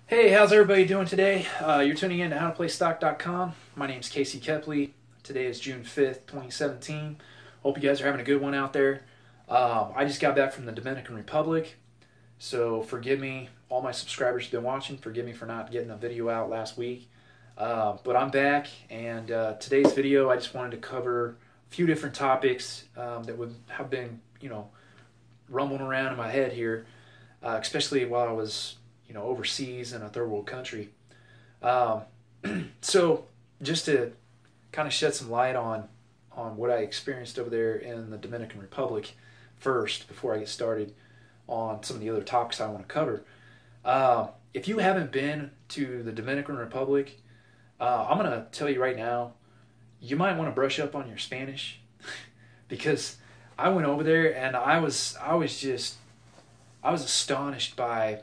Hey, how's everybody doing today? You're tuning in to howtoplaystock.com. My name's Kepley. Today is June 5th, 2017. Hope you guys are having a good one out there. I just got back from the Dominican Republic, so forgive me, all my subscribers have been watching. Forgive me for not getting a video out last week. But I'm back, and today's video I just wanted to cover a few different topics that would have been, rumbling around in my head here, especially while I was overseas in a third world country. So just to kind of shed some light on what I experienced over there in the Dominican Republic first, before I get started on some of the other topics I want to cover. If you haven't been to the Dominican Republic, I'm going to tell you right now, you might want to brush up on your Spanish because I went over there and I was astonished by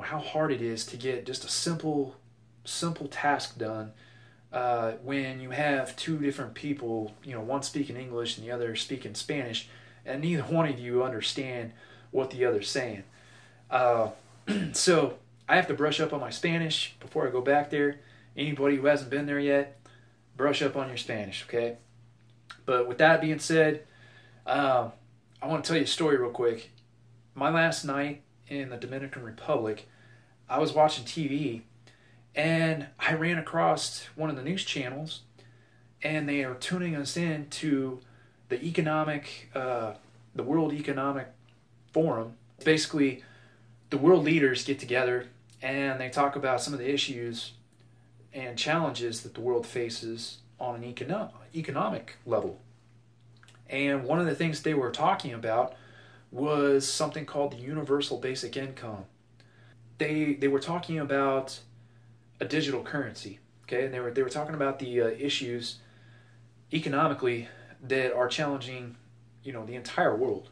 how hard it is to get just a simple task done when you have two different people, one speaking English and the other speaking Spanish, and neither one of you understand what the other's saying. So I have to brush up on my Spanish before I go back there. Anybody who hasn't been there yet, brush up on your Spanish, okay? But with that being said, I want to tell you a story real quick. My last night in the Dominican Republic, I was watching TV and I ran across one of the news channels, and they are tuning us in to the World Economic Forum. Basically, the world leaders get together and they talk about some of the issues and challenges that the world faces on an economic level. And one of the things they were talking about was something called the universal basic income. They were talking about a digital currency, okay? And they were talking about the issues economically that are challenging, the entire world.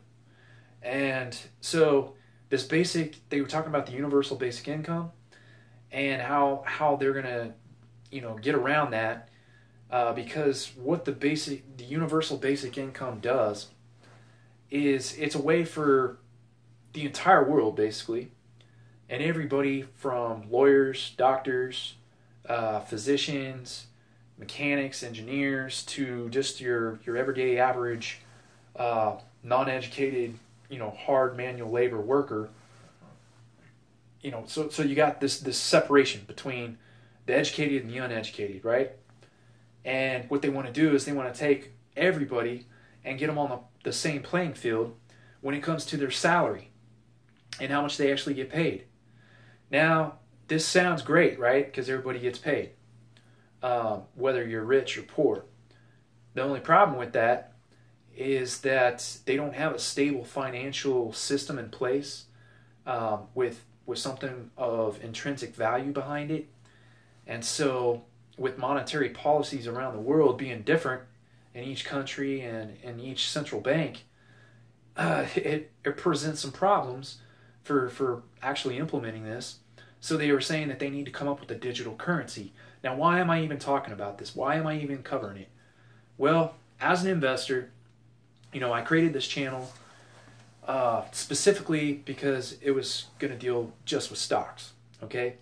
And so they were talking about the universal basic income and how they're gonna, get around that, because what the universal basic income does is it's a way for the entire world, basically, and everybody from lawyers, doctors, physicians, mechanics, engineers, to just your everyday average non-educated, hard manual labor worker. So you got this separation between the educated and the uneducated, right? And what they want to do is they want to take everybody and get them on the same playing field when it comes to their salary and how much they actually get paid. Now, this sounds great, right? Because everybody gets paid, whether you're rich or poor. The only problem with that is that they don't have a stable financial system in place with something of intrinsic value behind it. And so with monetary policies around the world being different in each country and in each central bank, it presents some problems for actually implementing this. So they were saying that they need to come up with a digital currency. Now, why am I even talking about this? Why am I even covering it? Well, as an investor, I created this channel specifically because it was going to deal just with stocks, okay?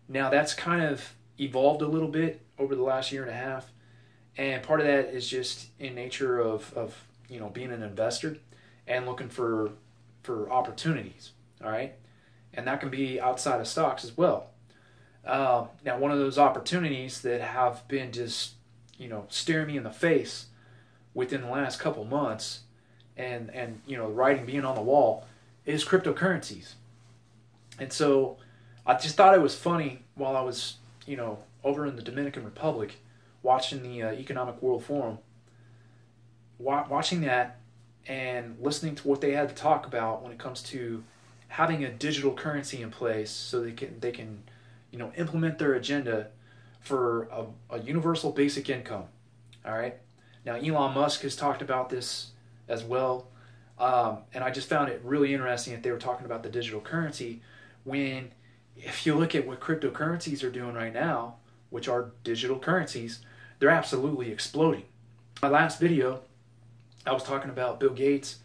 Now, that's kind of evolved a little bit over the last year and a half. And part of that is just in nature of being an investor and looking for opportunities, all right? And that can be outside of stocks as well. Now, one of those opportunities that have been just, staring me in the face within the last couple months and the writing being on the wall is cryptocurrencies. And so I just thought it was funny while I was, over in the Dominican Republic watching the Economic World Forum, watching that and listening to what they had to talk about when it comes to having a digital currency in place so they can implement their agenda for a universal basic income. All right. Now, Elon Musk has talked about this as well, and I just found it really interesting that they were talking about the digital currency when, if you look at what cryptocurrencies are doing right now, which are digital currencies, they're absolutely exploding. My last video, I was talking about Bill Gates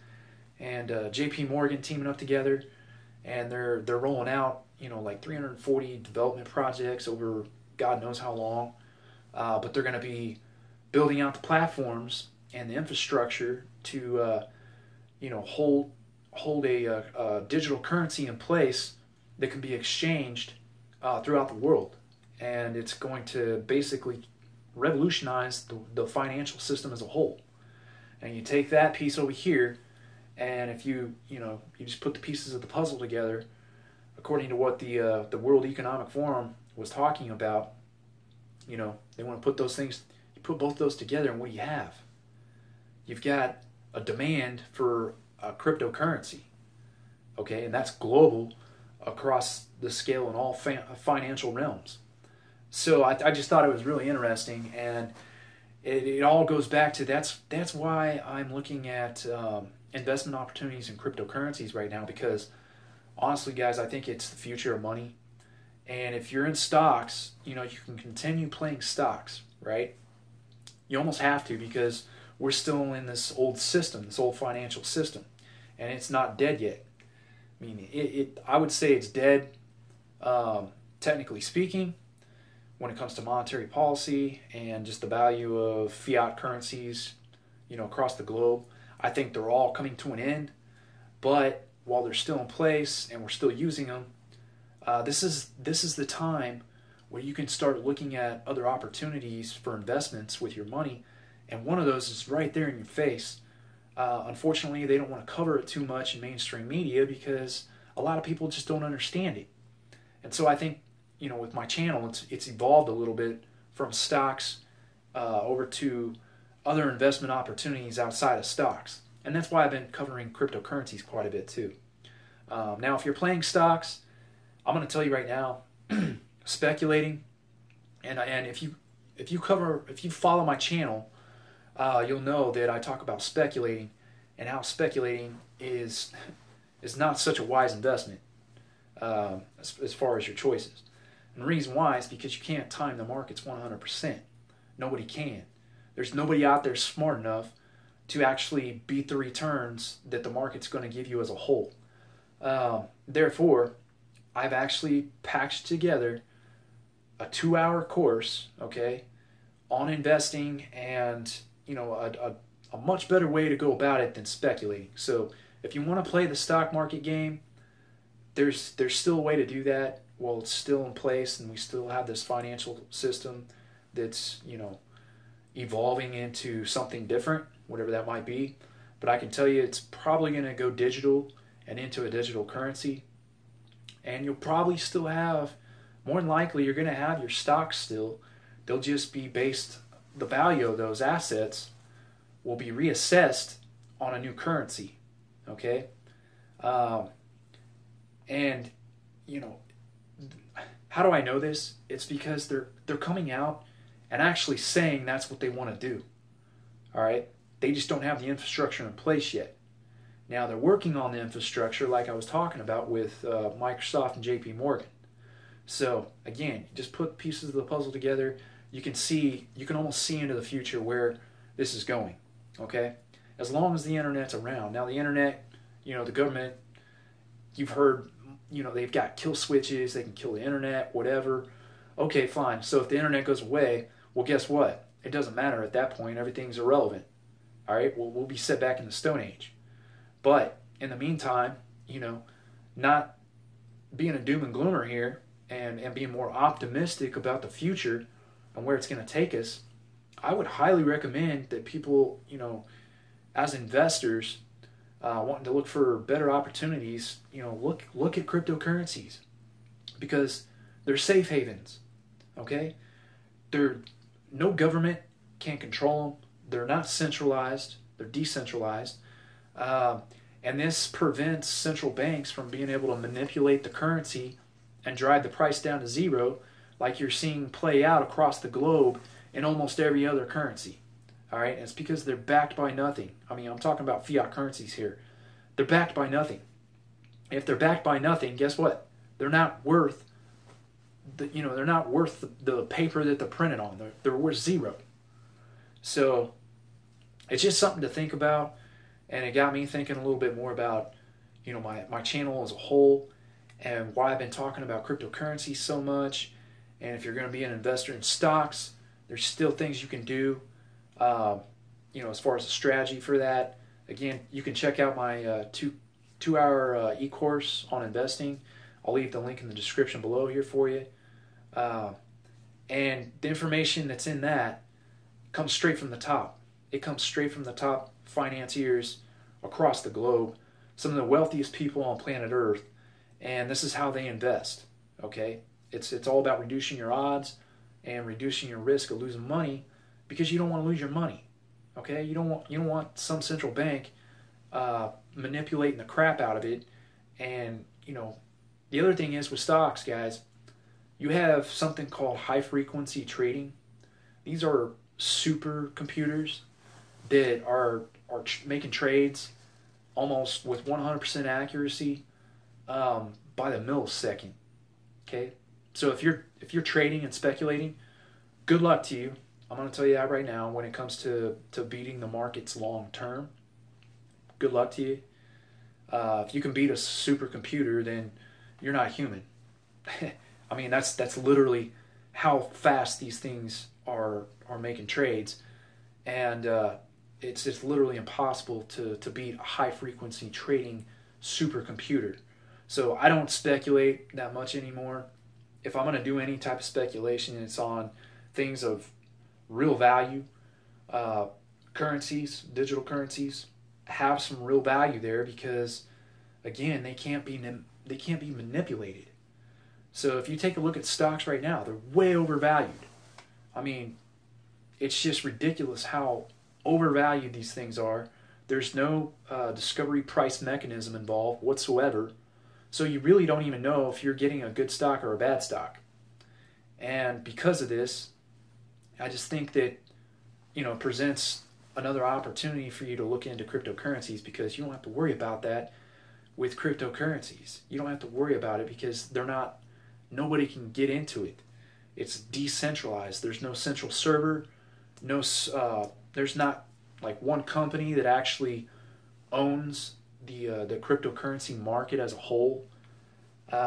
and JP Morgan teaming up together and they're rolling out, like 340 development projects over God knows how long. But they're going to be building out the platforms and the infrastructure to hold a digital currency in place that can be exchanged throughout the world, and it's going to basically revolutionize the financial system as a whole. And you take that piece over here, and if you just put the pieces of the puzzle together, according to what the World Economic Forum was talking about, they want to put those things, you put both those together, and what do you have? You've got a demand for a cryptocurrency, okay, and that's global across the scale in all financial realms. So I just thought it was really interesting, and it all goes back to that's why I'm looking at investment opportunities in cryptocurrencies right now, because honestly, guys, I think it's the future of money. And if you're in stocks, you can continue playing stocks, right? You almost have to, because we're still in this old system, this old financial system, and it's not dead yet. I mean, I would say it's dead, technically speaking, when it comes to monetary policy and just the value of fiat currencies, across the globe. I think they're all coming to an end, but while they're still in place and we're still using them, this is the time where you can start looking at other opportunities for investments with your money, and one of those is right there in your face. Unfortunately, they don't want to cover it too much in mainstream media because a lot of people just don't understand it. And so I think, with my channel, it's evolved a little bit from stocks over to other investment opportunities outside of stocks. And that's why I've been covering cryptocurrencies quite a bit too. Now, if you're playing stocks, I'm going to tell you right now, speculating, and if you follow my channel, you'll know that I talk about speculating and how speculating is not such a wise investment as far as your choices. And the reason why is because you can't time the markets 100%. Nobody can. There's nobody out there smart enough to actually beat the returns that the market's going to give you as a whole. Therefore, I've actually packaged together a 2-hour course, okay, on investing, and a much better way to go about it than speculating. So if you want to play the stock market game, there's still a way to do that while it's still in place, and we still have this financial system that's evolving into something different, whatever that might be. But I can tell you it's probably going to go digital and into a digital currency, and you'll probably still have, more than likely, you're going to have your stocks still. They'll just be based, the value of those assets will be reassessed on a new currency, okay? And how do I know this? It's because they're coming out and actually saying that's what they want to do. All right? They just don't have the infrastructure in place yet. Now, they're working on the infrastructure like I was talking about with Microsoft and JP Morgan. So, again, you just put pieces of the puzzle together. You can almost see into the future where this is going, okay? As long as the internet's around. Now, the internet, the government, you've heard, they've got kill switches, they can kill the internet, whatever. Okay, fine. So if the internet goes away, well, guess what? It doesn't matter at that point. Everything's irrelevant. All right? Well, we'll be set back in the Stone Age. But in the meantime, not being a doom and gloomer here and being more optimistic about the future and where it's going to take us, I would highly recommend that people, as investors, wanting to look for better opportunities, look at cryptocurrencies, because they're safe havens, okay? No government can control them. They're not centralized. They're decentralized. And this prevents central banks from being able to manipulate the currency and drive the price down to zero, like you're seeing play out across the globe in almost every other currency. All right, and it's because they're backed by nothing. I mean, I'm talking about fiat currencies here. They're backed by nothing. If they're backed by nothing, guess what? They're not worth the paper that they're printed on. They're worth zero. So it's just something to think about, and it got me thinking a little bit more about my channel as a whole and why I've been talking about cryptocurrency so much. And if you're going to be an investor in stocks, there's still things you can do, as far as a strategy for that. Again, you can check out my two-hour e-course on investing. I'll leave the link in the description below here for you. And the information that's in that comes straight from the top. It comes straight from the top financiers across the globe, some of the wealthiest people on planet Earth, and this is how they invest. Okay, it's all about reducing your odds and reducing your risk of losing money, because you don't want to lose your money. Okay, you don't want some central bank manipulating the crap out of it. And the other thing is with stocks, guys, you have something called high frequency trading. These are supercomputers that are making trades almost with 100% accuracy by the millisecond. Okay, so if you're trading and speculating, good luck to you. I'm going to tell you that right now. When it comes to beating the markets long term, good luck to you. If you can beat a supercomputer, then you're not human. I mean, that's literally how fast these things are making trades, and it's literally impossible to beat a high frequency trading supercomputer. So I don't speculate that much anymore. If I'm going to do any type of speculation, it's on things of real value. Currencies, digital currencies, have some real value there because, again, they can't be manipulated. So if you take a look at stocks right now, they're way overvalued. I mean, it's just ridiculous how overvalued these things are. There's no discovery price mechanism involved whatsoever. So you really don't even know if you're getting a good stock or a bad stock. And because of this, I just think that, it presents another opportunity for you to look into cryptocurrencies, because you don't have to worry about that with cryptocurrencies. You don't have to worry about it because nobody can get into it. It's decentralized. There's no central server. There's not like one company that actually owns the cryptocurrency market as a whole.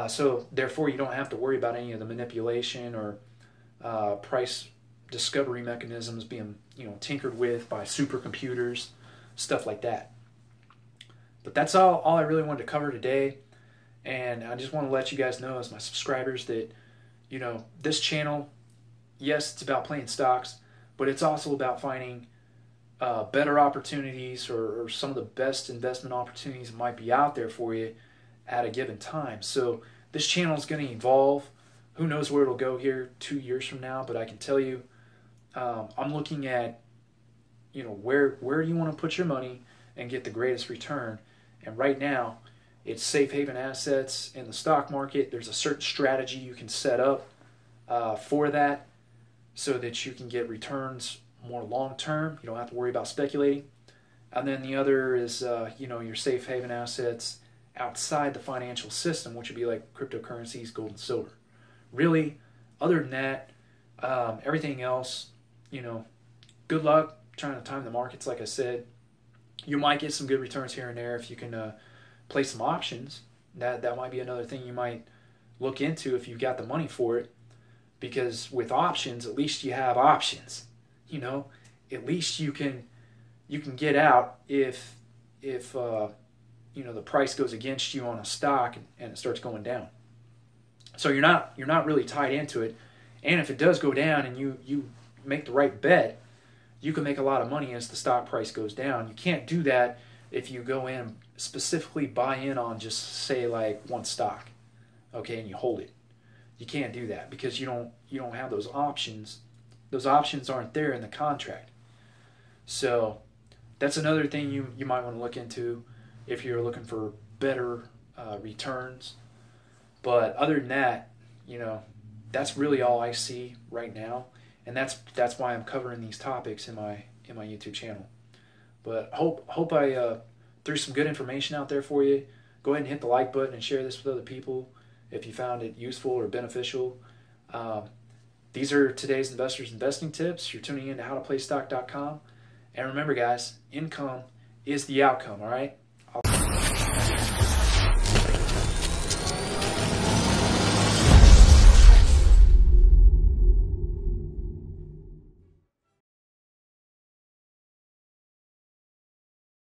So therefore, you don't have to worry about any of the manipulation or price discovery mechanisms being tinkered with by supercomputers, stuff like that. But that's all I really wanted to cover today. And I just want to let you guys know, as my subscribers, that this channel, yes, it's about playing stocks, but it's also about finding better opportunities or some of the best investment opportunities that might be out there for you at a given time. So this channel is going to evolve. Who knows where it'll go here 2 years from now, but I can tell you, I'm looking at, where do you want to put your money and get the greatest return. And right now, it's safe haven assets in the stock market. There's a certain strategy you can set up for that so that you can get returns more long term. You don't have to worry about speculating. And then the other is, your safe haven assets outside the financial system, which would be like cryptocurrencies, gold and silver. Really, other than that, everything else, good luck trying to time the markets. Like I said, you might get some good returns here and there if you can play some options. That might be another thing you might look into if you've got the money for it, because with options, at least you have options. At least you can get out if the price goes against you on a stock and it starts going down. So you're not really tied into it. And if it does go down and you make the right bet, you can make a lot of money as the stock price goes down. You can't do that if you go in and specifically buy in on just say like one stock, okay, and you hold it. You can't do that because you don't have those options. Those options aren't there in the contract. So that's another thing you might want to look into if you're looking for better returns. But other than that, that's really all I see right now, and that's why I'm covering these topics in my YouTube channel. But hope I threw some good information out there for you. Go ahead and hit the like button and share this with other people if you found it useful or beneficial. These are today's investors' investing tips. You're tuning in to howtoplaystock.com. And remember, guys, income is the outcome, all right?